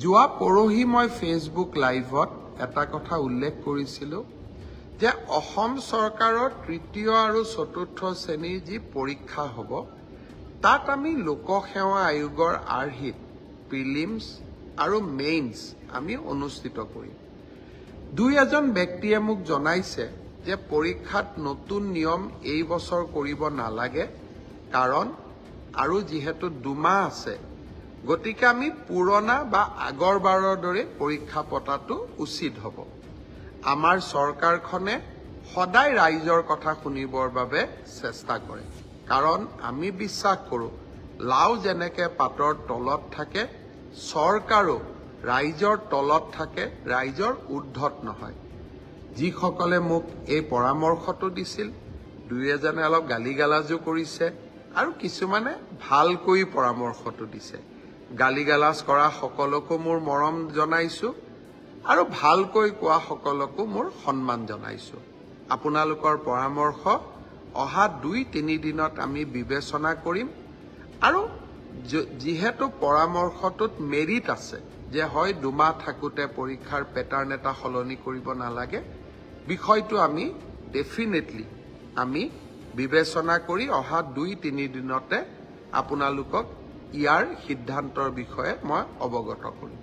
যোৱা পৰহি মই ফেচবুক লাইভত এটা কথা উল্লেখ কৰিছিলোঁ যে অসম চৰকাৰৰ তৃতীয় আৰু চতুৰ্থ শ্ৰেণীৰ যি পৰীক্ষা হ'ব তাত আমি লোকসেৱা আয়োগৰ আৰ্হিত প্ৰিলিমছ আৰু মেইনছ আমি অনুষ্ঠিত কৰিম। দুই এজন ব্যক্তিয়ে মোক জনাইছে যে পৰীক্ষাত নতুন নিয়ম এই বছৰ কৰিব নালাগে, কাৰণ আৰু যিহেতু 2 মাহ আছে গতিকে আমি পুৰণা বা আগৰবাৰৰ দৰে পৰীক্ষা পতাটো উচিত হ'ব। আমাৰ চৰকাৰখনে সদায় ৰাইজৰ কথা শুনিবৰ বাবে চেষ্টা কৰে, কাৰণ আমি বিশ্বাস কৰোঁ লাও যেনেকে পাতৰ তলত থাকে চৰকাৰো ৰাইজৰ তলত থাকে, ৰাইজৰ ঊৰ্ধত নহয়। যিসকলে মোক এই পৰামৰ্শটো দিছিল দুই এজনে অলপ গালিগালাজো কৰিছে আৰু কিছুমানে ভালকৈ পৰামৰ্শটো দিছে। গালিগালাজ কৰা সকলকো মোৰ মৰম জনাইছোঁ আৰু ভালকৈ কোৱা সকলকো মোৰ সন্মান জনাইছোঁ। আপোনালোকৰ পৰামৰ্শ অহা 2-3 দিনত আমি বিবেচনা কৰিম আৰু যিহেতু পৰামৰ্শটোত মেৰিট আছে যে হয় 2 মাহ থাকোঁতে পৰীক্ষাৰ পেটাৰ্ণ এটা সলনি কৰিব নালাগে, বিষয়টো আমি ডেফিনেটলি আমি বিবেচনা কৰি অহা 2-3 দিনতে আপোনালোকক ইয়াৰ সিদ্ধান্তৰ বিষয়ে মই অৱগত কৰিম।